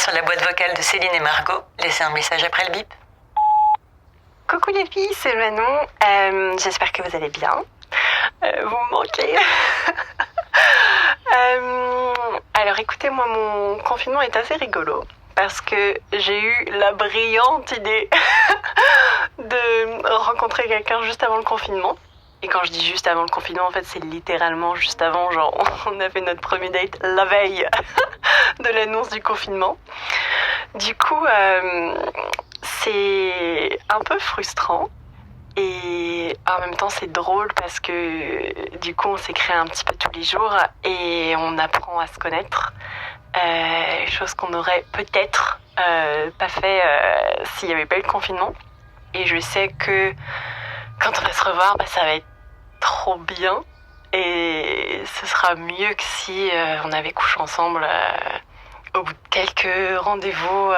sur la boîte vocale de Céline et Margot. Laissez un message après le bip. Coucou les filles, c'est Manon. J'espère que vous allez bien. Vous me manquez. Alors écoutez, moi mon confinement est assez rigolo parce que j'ai eu la brillante idée de rencontrer quelqu'un juste avant le confinement. Et quand je dis juste avant le confinement, en fait, c'est littéralement juste avant. Genre, on a fait notre premier date la veille de l'annonce du confinement. Du coup, c'est un peu frustrant. Et en même temps, c'est drôle parce que du coup, on s'écrit un petit peu tous les jours et on apprend à se connaître. Chose qu'on n'aurait peut-être pas fait s'il n'y avait pas eu le confinement. Et je sais que quand on va se revoir, ça va être trop bien. Et ce sera mieux que si on avait couché ensemble au bout de quelques rendez-vous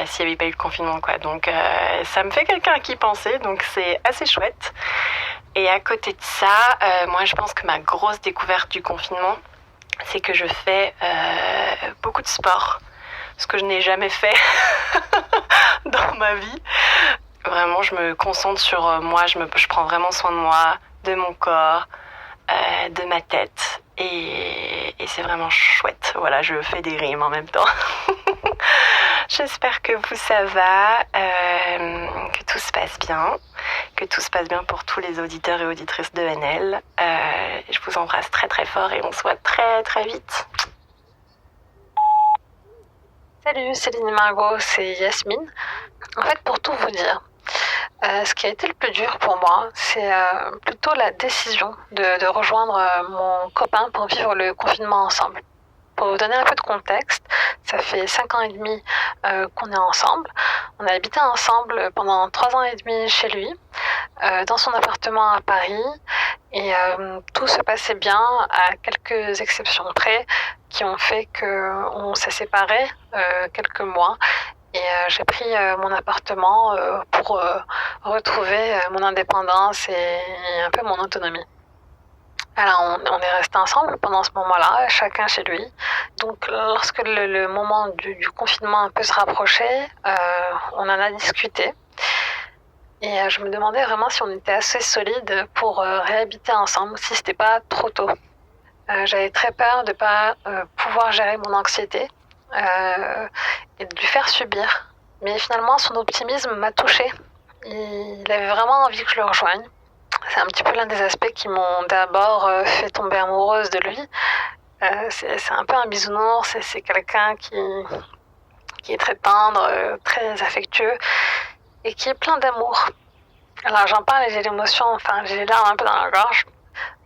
s'il n'y avait pas eu le confinement, quoi. Donc ça me fait quelqu'un à qui penser, donc c'est assez chouette. Et à côté de ça, moi je pense que ma grosse découverte du confinement, c'est que je fais beaucoup de sport, ce que je n'ai jamais fait dans ma vie. Vraiment, je me concentre sur moi, je prends vraiment soin de moi, de mon corps, de ma tête. Et c'est vraiment chouette. Voilà, je fais des rimes en même temps. J'espère que vous, ça va, que tout se passe bien, que tout se passe bien pour tous les auditeurs et auditrices de NL. Je vous embrasse très très fort et on se voit très très vite. Salut Céline et Margot, c'est Yasmine. En fait, pour tout vous dire, ce qui a été le plus dur pour moi, c'est plutôt la décision de rejoindre mon copain pour vivre le confinement ensemble. Pour vous donner un peu de contexte, ça fait 5 ans et demi qu'on est ensemble. On a habité ensemble pendant 3 ans et demi chez lui, dans son appartement à Paris. Et tout se passait bien, à quelques exceptions près, qui ont fait qu'on s'est séparés quelques mois. Et j'ai pris mon appartement pour retrouver mon indépendance et un peu mon autonomie. Alors on est restés ensemble pendant ce moment-là, chacun chez lui. Donc lorsque le moment du confinement un peu se rapprochait, on en a discuté. Et je me demandais vraiment si on était assez solide pour réhabiter ensemble, si c'était pas trop tôt. J'avais très peur de pas pouvoir gérer mon anxiété et de lui faire subir. Mais finalement, son optimisme m'a touchée. Il avait vraiment envie que je le rejoigne. C'est un petit peu l'un des aspects qui m'ont d'abord fait tomber amoureuse de lui. C'est un peu un bisounours, c'est quelqu'un qui est très tendre, très affectueux et qui est plein d'amour. Alors j'en parle et j'ai l'émotion, enfin j'ai les larmes un peu dans la gorge.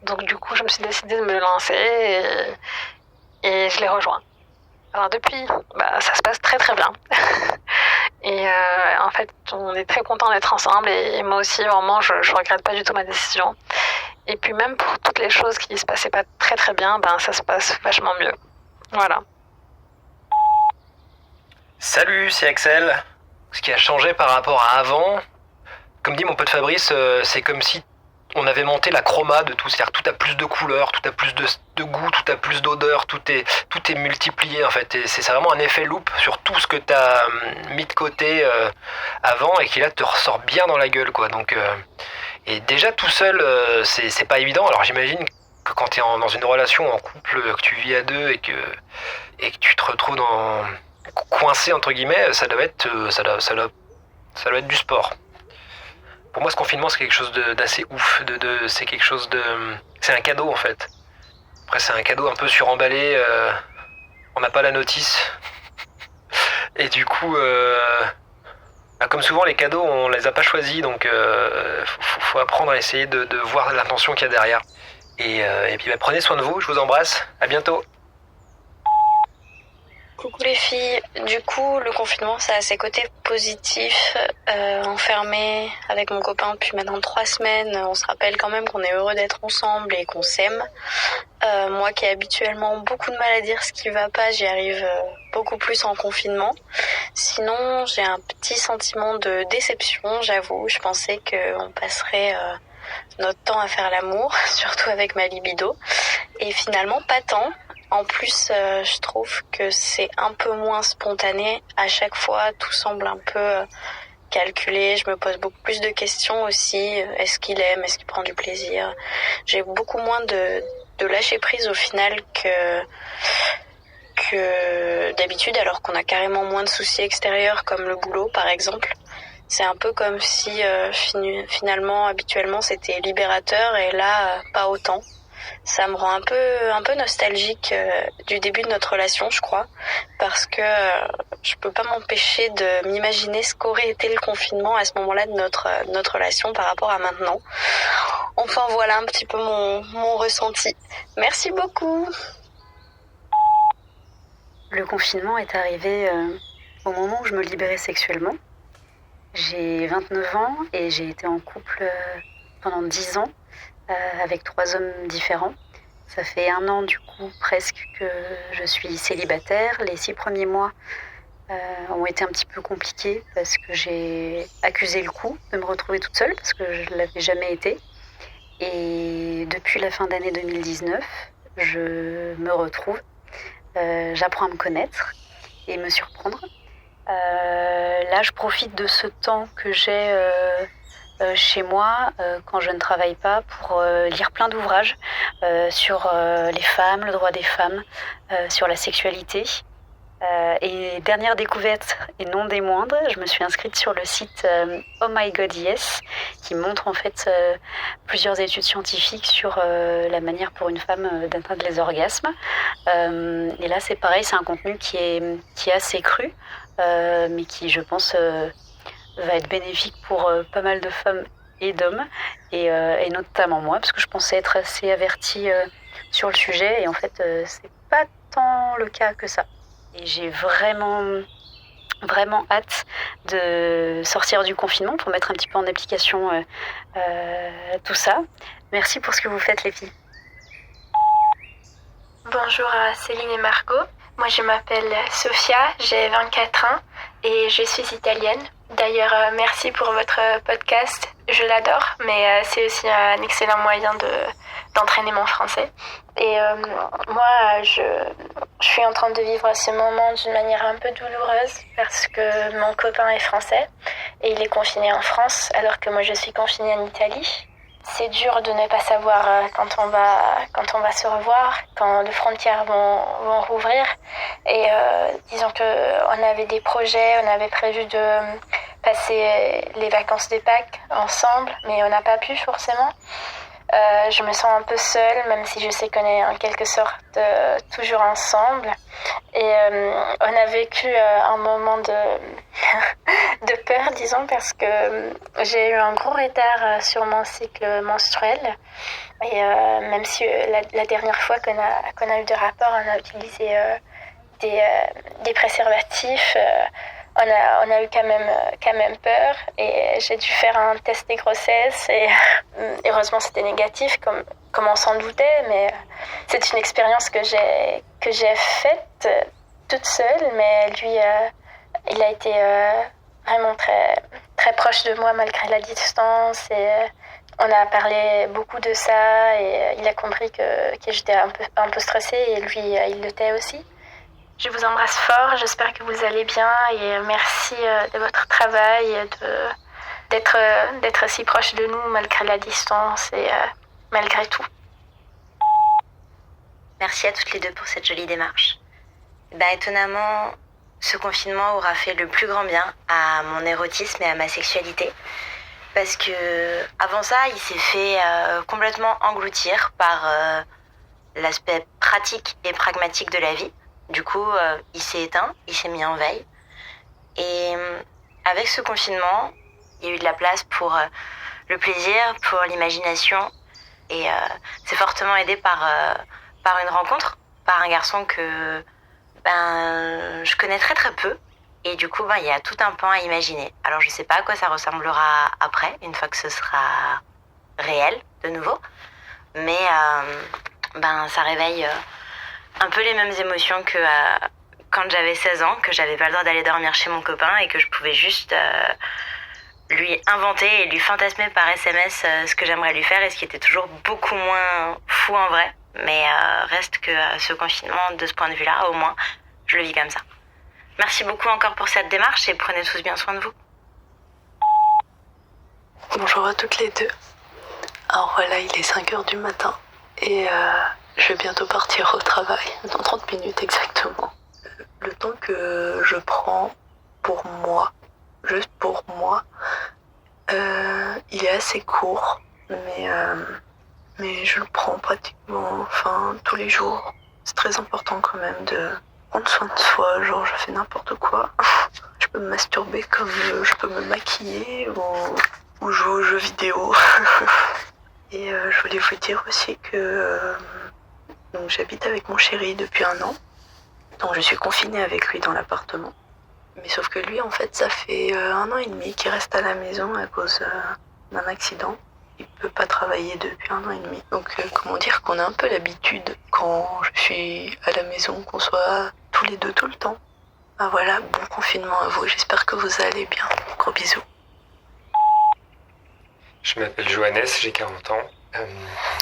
Donc du coup, je me suis décidée de me lancer et je l'ai rejoint. Alors depuis, ça se passe très très bien. Et en fait, on est très contents d'être ensemble et moi aussi, vraiment, je regrette pas du tout ma décision. Et puis même pour toutes les choses qui se passaient pas très très bien, ça se passe vachement mieux. Voilà. Salut, c'est Axel. Ce qui a changé par rapport à avant, comme dit mon pote Fabrice, c'est comme si on avait monté la chroma de tout, c'est-à-dire tout a plus de couleurs, tout a plus de goût, tout a plus d'odeur, tout est multiplié en fait. Et c'est vraiment un effet loupe sur tout ce que t'as mis de côté avant et qui là te ressort bien dans la gueule, quoi. Donc, et déjà tout seul, c'est pas évident. Alors j'imagine que quand t'es dans une relation en couple, que tu vis à deux et que tu te retrouves coincé entre guillemets, ça doit être du sport. Pour moi, ce confinement, c'est quelque chose d'assez ouf. C'est quelque chose de... C'est un cadeau, en fait. Après, c'est un cadeau un peu suremballé. On n'a pas la notice. Et du coup, comme souvent, les cadeaux, on les a pas choisis. Donc, faut apprendre à essayer de voir l'intention qu'il y a derrière. Et puis, prenez soin de vous. Je vous embrasse. À bientôt. Coucou les filles, du coup le confinement ça a ses côtés positifs, enfermé avec mon copain depuis maintenant 3 semaines, on se rappelle quand même qu'on est heureux d'être ensemble et qu'on s'aime. Moi qui ai habituellement beaucoup de mal à dire ce qui va pas, j'y arrive beaucoup plus en confinement. Sinon j'ai un petit sentiment de déception, j'avoue, je pensais qu'on passerait notre temps à faire l'amour, surtout avec ma libido, et finalement pas tant. En plus, je trouve que c'est un peu moins spontané. À chaque fois, tout semble un peu calculé. Je me pose beaucoup plus de questions aussi. Est-ce qu'il aime? Est-ce qu'il prend du plaisir? J'ai beaucoup moins de lâcher prise au final que d'habitude, alors qu'on a carrément moins de soucis extérieurs comme le boulot par exemple. C'est un peu comme si finalement, habituellement, c'était libérateur et là, pas autant. Ça me rend un peu nostalgique du début de notre relation, je crois, parce que je peux pas m'empêcher de m'imaginer ce qu'aurait été le confinement à ce moment-là de notre relation par rapport à maintenant. Enfin voilà un petit peu mon ressenti. Merci beaucoup. Le confinement est arrivé au moment où je me libérais sexuellement. J'ai 29 ans et j'ai été en couple pendant 10 ans avec 3 hommes différents. Ça fait 1 an du coup presque que je suis célibataire. Les 6 premiers mois ont été un petit peu compliqués parce que j'ai accusé le coup de me retrouver toute seule parce que je ne l'avais jamais été. Et depuis la fin d'année 2019, je me retrouve. J'apprends à me connaître et me surprendre. Là, je profite de ce temps que j'ai chez moi quand je ne travaille pas pour lire plein d'ouvrages sur les femmes, le droit des femmes, sur la sexualité. Et dernière découverte, et non des moindres, je me suis inscrite sur le site Oh My God Yes, qui montre en fait plusieurs études scientifiques sur la manière pour une femme d'atteindre les orgasmes. Et là, c'est pareil, c'est un contenu qui est assez cru, mais qui, je pense, va être bénéfique pour pas mal de femmes et d'hommes, et notamment moi, parce que je pensais être assez avertie sur le sujet, et en fait, c'est pas tant le cas que ça. Et j'ai vraiment hâte de sortir du confinement pour mettre un petit peu en application tout ça. Merci pour ce que vous faites, les filles. Bonjour à Céline et Margot. Moi, je m'appelle Sofia, j'ai 24 ans et je suis italienne. D'ailleurs, merci pour votre podcast. Je l'adore, mais c'est aussi un excellent moyen d'entraîner mon français. Et moi, je suis en train de vivre ce moment d'une manière un peu douloureuse parce que mon copain est français et il est confiné en France alors que moi je suis confinée en Italie. C'est dur de ne pas savoir quand on va se revoir, quand les frontières vont rouvrir. Et disons qu'on avait des projets, on avait prévu de passer les vacances de Pâques ensemble, mais on n'a pas pu forcément. Je me sens un peu seule, même si je sais qu'on est en quelque sorte toujours ensemble. Et on a vécu un moment de peur, disons, parce que j'ai eu un gros retard sur mon cycle menstruel. Et même si la dernière fois qu'on a eu des rapports, on a utilisé des préservatifs, on a eu quand même peur et j'ai dû faire un test des grossesses et heureusement c'était négatif comme on s'en doutait, mais c'est une expérience que j'ai faite toute seule, mais lui il a été vraiment très, très proche de moi malgré la distance et on a parlé beaucoup de ça et il a compris que j'étais un peu stressée et lui il l'était aussi. Je vous embrasse fort, j'espère que vous allez bien et merci de votre travail et d'être si proche de nous malgré la distance et malgré tout. Merci à toutes les deux pour cette jolie démarche. Étonnamment, ce confinement aura fait le plus grand bien à mon érotisme et à ma sexualité. Parce que avant ça, il s'est fait complètement engloutir par l'aspect pratique et pragmatique de la vie. Du coup, il s'est éteint, il s'est mis en veille. Et avec ce confinement, il y a eu de la place pour le plaisir, pour l'imagination. Et c'est fortement aidé par une rencontre, par un garçon que je connais très très peu. Et du coup, il y a tout un pan à imaginer. Alors, je sais pas à quoi ça ressemblera après, une fois que ce sera réel, de nouveau. Mais ça réveille un peu les mêmes émotions que quand j'avais 16 ans, que j'avais pas le droit d'aller dormir chez mon copain et que je pouvais juste lui inventer et lui fantasmer par SMS ce que j'aimerais lui faire et ce qui était toujours beaucoup moins fou en vrai. Mais reste que ce confinement, de ce point de vue-là, au moins, je le vis comme ça. Merci beaucoup encore pour cette démarche et prenez tous bien soin de vous. Bonjour à toutes les deux. Alors voilà, il est 5h du matin et je vais bientôt partir au travail, dans 30 minutes exactement. Le temps que je prends pour moi, juste pour moi, il est assez court, mais je le prends pratiquement tous les jours. C'est très important quand même de prendre soin de soi, genre je fais n'importe quoi. Je peux me masturber comme je peux me maquiller ou jouer aux jeux vidéo. Et je voulais vous dire aussi que donc j'habite avec mon chéri depuis 1 an. Donc je suis confinée avec lui dans l'appartement. Mais sauf que lui, en fait, ça fait 1 an et demi qu'il reste à la maison à cause d'un accident. Il peut pas travailler depuis 1 an et demi. Donc comment dire qu'on a un peu l'habitude quand je suis à la maison qu'on soit tous les deux tout le temps. Ah voilà, bon confinement à vous. J'espère que vous allez bien. Gros bisous. Je m'appelle Johannes, j'ai 40 ans.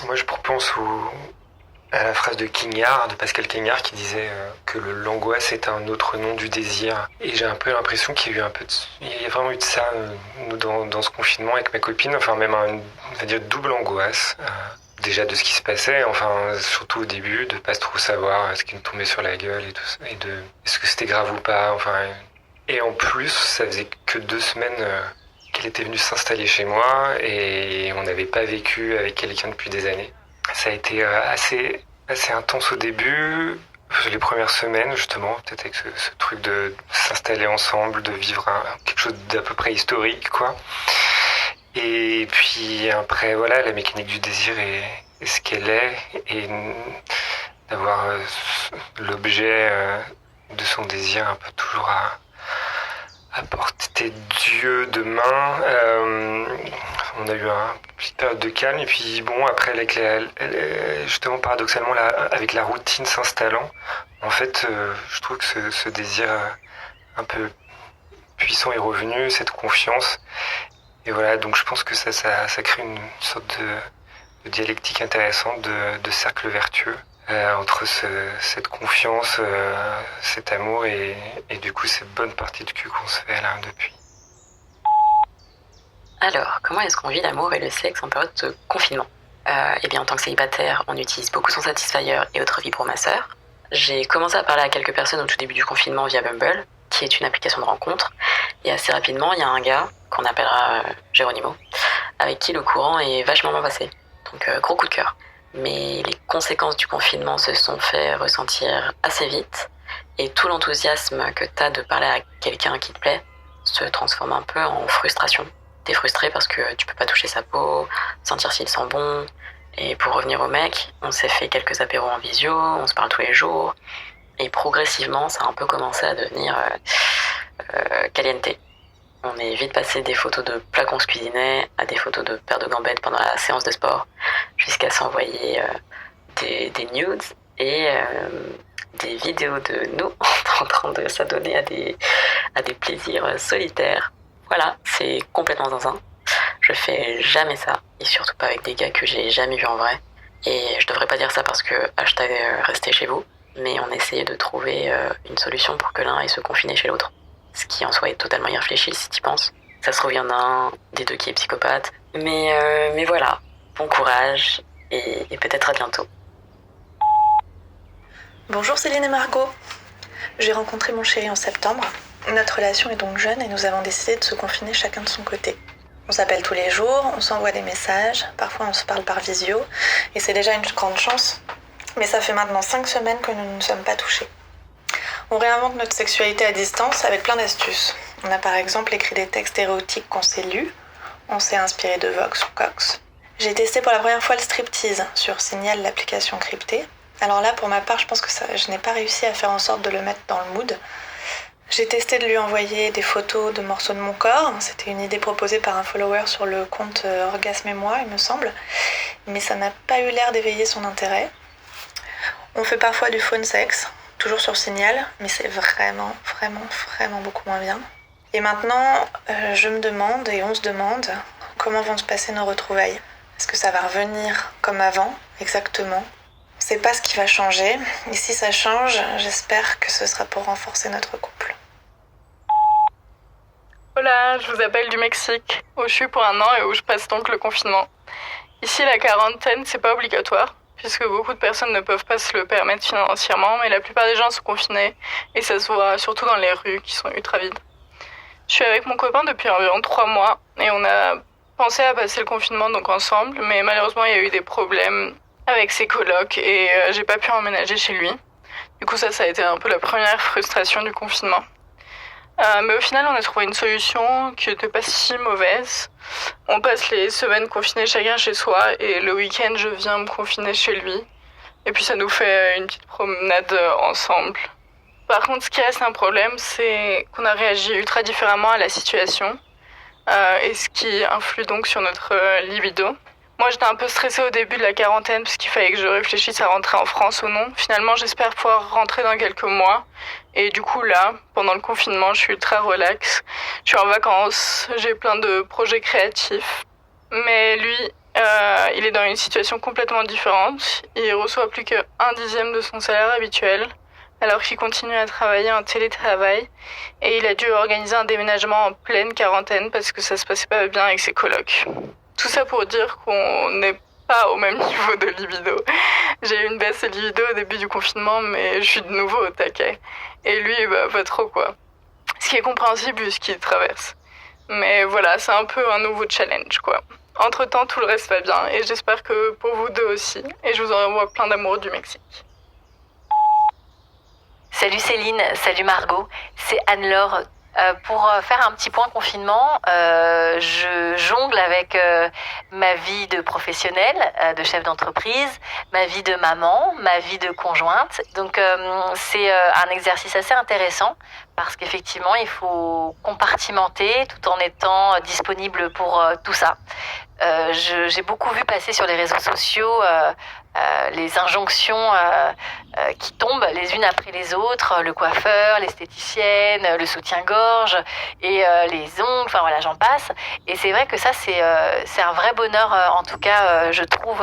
Moi, je repense à la phrase de Pascal Quignard, qui disait que l'angoisse est un autre nom du désir. Et j'ai un peu l'impression qu'il y a vraiment eu de ça dans ce confinement avec ma copine. Enfin, même on va dire double angoisse. Déjà de ce qui se passait, surtout au début, de pas trop savoir ce qui nous tombait sur la gueule et tout ça, et de est-ce que c'était grave ou pas. Et en plus, ça faisait que 2 semaines qu'elle était venue s'installer chez moi et on n'avait pas vécu avec quelqu'un depuis des années. Ça a été assez intense au début, les premières semaines justement, peut-être avec ce truc de s'installer ensemble, de vivre quelque chose d'à peu près historique, quoi. Et puis après, voilà, la mécanique du désir est ce qu'elle est, et d'avoir l'objet de son désir un peu toujours à portée d'yeux, de main. On a eu une petite période de calme, et puis bon, après, justement, paradoxalement, avec la routine s'installant, en fait, je trouve que ce désir un peu puissant est revenu, cette confiance. Et voilà, donc je pense que ça crée une sorte de dialectique intéressante, de cercle vertueux entre cette confiance, cet amour et du coup cette bonne partie de cul qu'on se fait là depuis. Alors, comment est-ce qu'on vit l'amour et le sexe en période de confinement ? Eh bien, en tant que célibataire, on utilise beaucoup son Satisfyer et autres vibromasseurs. J'ai commencé à parler à quelques personnes au tout début du confinement via Bumble, qui est une application de rencontre. Et assez rapidement, il y a un gars, qu'on appellera Geronimo, avec qui le courant est vachement bien passé. Donc, gros coup de cœur. Mais les conséquences du confinement se sont fait ressentir assez vite. Et tout l'enthousiasme que t'as de parler à quelqu'un qui te plaît se transforme un peu en frustration. T'es frustré parce que tu peux pas toucher sa peau, sentir s'il sent bon. Et pour revenir au mec, on s'est fait quelques apéros en visio, on se parle tous les jours. Et progressivement, ça a un peu commencé à devenir caliente. On est vite passé des photos de plats qu'on se cuisinait à des photos de paires de gambettes pendant la séance de sport, jusqu'à s'envoyer des nudes et des vidéos de nous en train de s'adonner à des plaisirs solitaires. Voilà, c'est complètement zinzin. Je fais jamais ça, et surtout pas avec des gars que j'ai jamais vus en vrai. Et je devrais pas dire ça parce que #restez chez vous, mais on essayait de trouver une solution pour que l'un aille se confiner chez l'autre. Ce qui en soi est totalement irréfléchi si t'y penses. Ça se trouve, il y en a un des deux qui est psychopathe. Mais voilà, bon courage et peut-être à bientôt. Bonjour Céline et Margot. J'ai rencontré mon chéri en septembre. Notre relation est donc jeune et nous avons décidé de se confiner chacun de son côté. On s'appelle tous les jours, on s'envoie des messages, parfois on se parle par visio, et c'est déjà une grande chance. Mais ça fait maintenant 5 semaines que nous ne sommes pas touchés. On réinvente notre sexualité à distance avec plein d'astuces. On a par exemple écrit des textes érotiques qu'on s'est lus, on s'est inspiré de Vox ou Cox. J'ai testé pour la première fois le striptease sur Signal, l'application cryptée. Alors là, pour ma part, je pense que je n'ai pas réussi à faire en sorte de le mettre dans le mood. J'ai testé de lui envoyer des photos de morceaux de mon corps. C'était une idée proposée par un follower sur le compte Orgasme et moi, il me semble. Mais ça n'a pas eu l'air d'éveiller son intérêt. On fait parfois du phone sex, toujours sur Signal, mais c'est vraiment beaucoup moins bien. Et maintenant, je me demande, et on se demande, comment vont se passer nos retrouvailles. Est-ce que ça va revenir comme avant, exactement ? sait pas ce qui va changer. Et si ça change, j'espère que ce sera pour renforcer notre couple. Hola, je vous appelle du Mexique, où je suis pour 1 an et où je passe donc le confinement. Ici, la quarantaine, c'est pas obligatoire, puisque beaucoup de personnes ne peuvent pas se le permettre financièrement, mais la plupart des gens sont confinés, et ça se voit surtout dans les rues qui sont ultra vides. Je suis avec mon copain depuis environ 3 mois, et on a pensé à passer le confinement donc ensemble, mais malheureusement, il y a eu des problèmes avec ses colocs, et j'ai pas pu emménager chez lui. Du coup, ça a été un peu la première frustration du confinement. Mais au final, on a trouvé une solution qui n'était pas si mauvaise. On passe les semaines confinées chacun chez soi et le week-end, je viens me confiner chez lui. Et puis ça nous fait une petite promenade ensemble. Par contre, ce qui reste un problème, c'est qu'on a réagi ultra différemment à la situation. Et ce qui influe donc sur notre libido. Moi, j'étais un peu stressée au début de la quarantaine parce qu'il fallait que je réfléchisse à rentrer en France ou non. Finalement, j'espère pouvoir rentrer dans quelques mois. Et du coup, là, pendant le confinement, je suis ultra relax. Je suis en vacances, j'ai plein de projets créatifs. Mais lui, il est dans une situation complètement différente. Il reçoit plus que 1/10 de son salaire habituel, alors qu'il continue à travailler en télétravail. Et il a dû organiser un déménagement en pleine quarantaine parce que ça se passait pas bien avec ses colocs. Tout ça pour dire qu'on n'est pas au même niveau de libido. J'ai eu une baisse de libido au début du confinement, mais je suis de nouveau au taquet. Et lui, pas trop quoi. Ce qui est compréhensible vu ce qu'il traverse. Mais voilà, c'est un peu un nouveau challenge quoi. Entre-temps, tout le reste va bien et j'espère que pour vous deux aussi. Et je vous envoie plein d'amour du Mexique. Salut Céline, salut Margot, c'est Anne-Laure. Pour faire un petit point confinement, je jongle avec ma vie de professionnelle, de chef d'entreprise, ma vie de maman, ma vie de conjointe. Donc c'est un exercice assez intéressant parce qu'effectivement il faut compartimenter tout en étant disponible pour tout ça. J'ai beaucoup vu passer sur les réseaux sociaux les injonctions qui tombent les unes après les autres, le coiffeur, l'esthéticienne, le soutien-gorge et les ongles, enfin voilà, j'en passe. Et c'est vrai que ça, c'est un vrai bonheur, en tout cas, je trouve,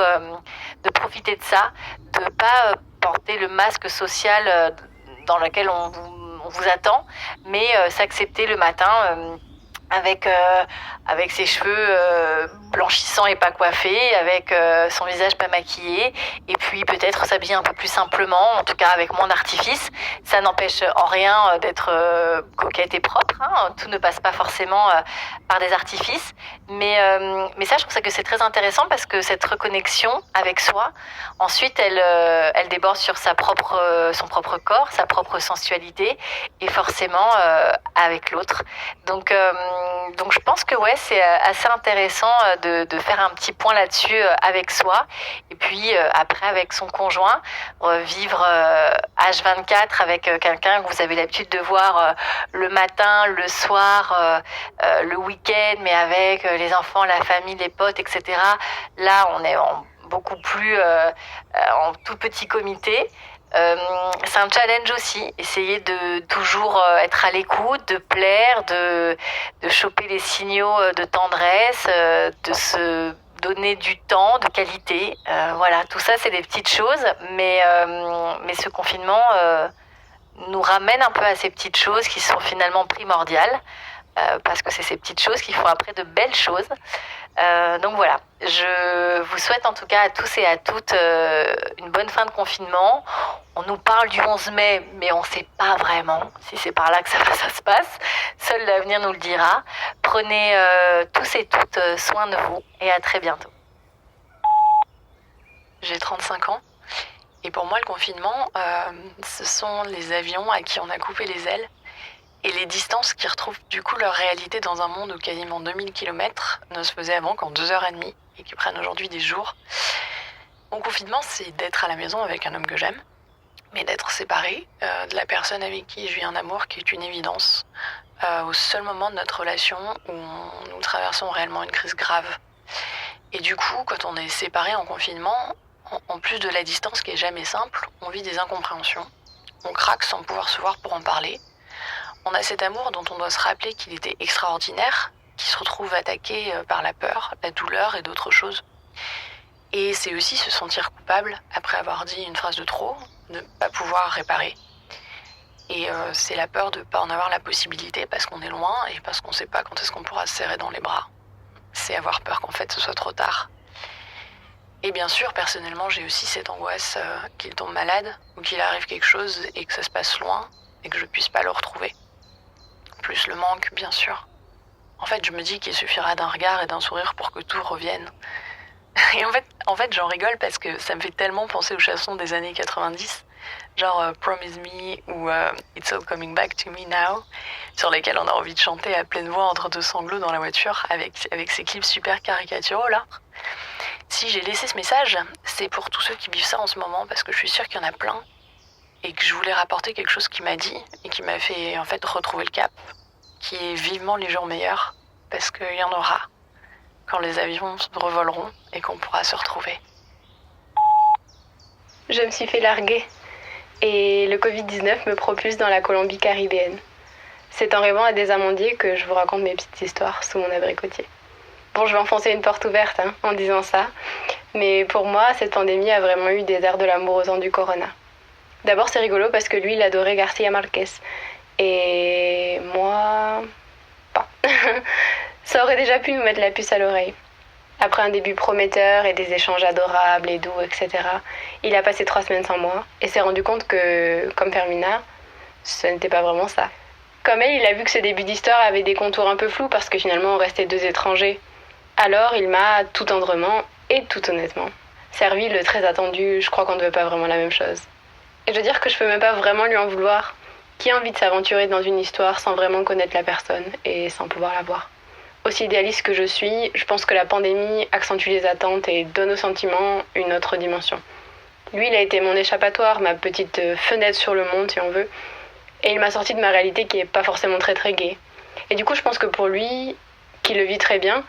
de profiter de ça, de pas porter le masque social dans lequel on vous attend, mais s'accepter le matin avec ses cheveux blanchissants et pas coiffés, avec son visage pas maquillé, et puis peut-être s'habiller un peu plus simplement, en tout cas avec moins d'artifice. Ça n'empêche en rien d'être coquette et propre, hein. Tout ne passe pas forcément par des artifices, mais ça, je trouve ça que c'est très intéressant parce que cette reconnexion avec soi, ensuite, elle déborde sur son propre corps, sa propre sensualité, et forcément avec l'autre. Donc je pense que ouais, c'est assez intéressant de faire un petit point là-dessus avec soi et puis après avec son conjoint, vivre H24 avec quelqu'un que vous avez l'habitude de voir le matin, le soir, le week-end, mais avec les enfants, la famille, les potes, etc. Là, on est beaucoup plus en tout petit comité. C'est un challenge aussi, essayer de toujours être à l'écoute, de plaire, de choper les signaux de tendresse, de se donner du temps, de qualité. Voilà, tout ça c'est des petites choses, mais ce confinement nous ramène un peu à ces petites choses qui sont finalement primordiales, parce que c'est ces petites choses qui font après de belles choses. Donc voilà, je vous souhaite en tout cas à tous et à toutes une bonne fin de confinement. On nous parle du 11 mai, mais on ne sait pas vraiment si c'est par là que ça se passe. Seul l'avenir nous le dira. Prenez tous et toutes soin de vous et à très bientôt. J'ai 35 ans et pour moi le confinement, ce sont les avions à qui on a coupé les ailes. Et les distances qui retrouvent du coup leur réalité dans un monde où quasiment 2000 km ne se faisaient avant qu'en 2h30 et qui prennent aujourd'hui des jours. Mon confinement, c'est d'être à la maison avec un homme que j'aime, mais d'être séparé de la personne avec qui je vis un amour qui est une évidence au seul moment de notre relation où nous traversons réellement une crise grave. Et du coup, quand on est séparé en confinement, en plus de la distance qui est jamais simple, on vit des incompréhensions. On craque sans pouvoir se voir pour en parler. On a cet amour dont on doit se rappeler qu'il était extraordinaire, qui se retrouve attaqué par la peur, la douleur et d'autres choses. Et c'est aussi se sentir coupable après avoir dit une phrase de trop, de ne pas pouvoir réparer. Et c'est la peur de ne pas en avoir la possibilité parce qu'on est loin et parce qu'on ne sait pas quand est-ce qu'on pourra se serrer dans les bras. C'est avoir peur qu'en fait ce soit trop tard. Et bien sûr, personnellement, j'ai aussi cette angoisse qu'il tombe malade ou qu'il arrive quelque chose et que ça se passe loin et que je ne puisse pas le retrouver. Plus le manque, bien sûr. En fait, je me dis qu'il suffira d'un regard et d'un sourire pour que tout revienne. Et en fait, j'en rigole parce que ça me fait tellement penser aux chansons des années 90, genre Promise Me ou It's All Coming Back to Me Now, sur lesquelles on a envie de chanter à pleine voix entre deux sanglots dans la voiture avec ces clips super caricaturaux là. Si j'ai laissé ce message, c'est pour tous ceux qui vivent ça en ce moment parce que je suis sûre qu'il y en a plein et que je voulais rapporter quelque chose qu'il m'a dit et qui m'a fait en fait retrouver le cap, qui est vivement les jours meilleurs parce qu'il y en aura quand les avions revoleront et qu'on pourra se retrouver. Je me suis fait larguer et le Covid-19 me propulse dans la Colombie caribéenne. C'est en rêvant à des amandiers que je vous raconte mes petites histoires sous mon abricotier. Bon, je vais enfoncer une porte ouverte en disant ça, mais pour moi, cette pandémie a vraiment eu des airs de l'amour aux ans du Corona. D'abord, c'est rigolo parce que lui, il adorait García Márquez. Et moi, pas. Ça aurait déjà pu nous mettre la puce à l'oreille. Après un début prometteur et des échanges adorables et doux, etc., il a passé 3 semaines sans moi et s'est rendu compte que, comme Fermina, ce n'était pas vraiment ça. Comme elle, il a vu que ce début d'histoire avait des contours un peu flous parce que finalement on restait 2 étrangers. Alors il m'a tout tendrement et tout honnêtement servi le très attendu « je crois qu'on ne veut pas vraiment la même chose ». Et je veux dire que je peux même pas vraiment lui en vouloir. Qui a envie de s'aventurer dans une histoire sans vraiment connaître la personne et sans pouvoir la voir? Aussi idéaliste que je suis, je pense que la pandémie accentue les attentes et donne aux sentiments une autre dimension. Lui, il a été mon échappatoire, ma petite fenêtre sur le monde, si on veut. Et il m'a sorti de ma réalité qui est pas forcément très très gaie. Et du coup, je pense que pour lui, qui le vit très bien,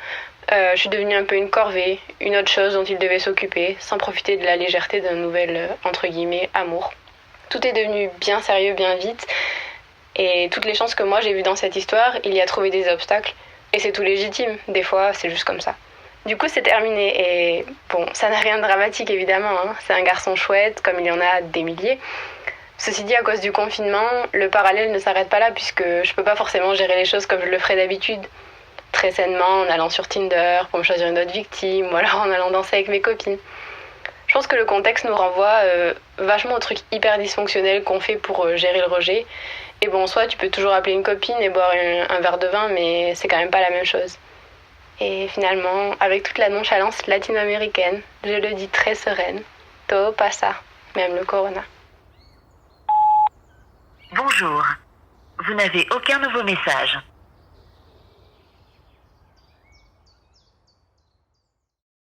je suis devenue un peu une corvée, une autre chose dont il devait s'occuper, sans profiter de la légèreté d'un nouvel, entre guillemets, amour. Tout est devenu bien sérieux, bien vite. Et toutes les chances que moi j'ai vues dans cette histoire, il y a trouvé des obstacles. Et c'est tout légitime, des fois c'est juste comme ça. Du coup c'est terminé et bon, ça n'a rien de dramatique évidemment, C'est un garçon chouette, comme il y en a des milliers. Ceci dit, à cause du confinement, le parallèle ne s'arrête pas là puisque je peux pas forcément gérer les choses comme je le ferais d'habitude. Très sainement, en allant sur Tinder pour me choisir une autre victime ou alors en allant danser avec mes copines. Je pense que le contexte nous renvoie vachement aux trucs hyper dysfonctionnels qu'on fait pour gérer le rejet. Et bon, en soi, tu peux toujours appeler une copine et boire un verre de vin, mais c'est quand même pas la même chose. Et finalement, avec toute la nonchalance latino-américaine, je le dis très sereine, todo pasa, même le corona. Bonjour, vous n'avez aucun nouveau message.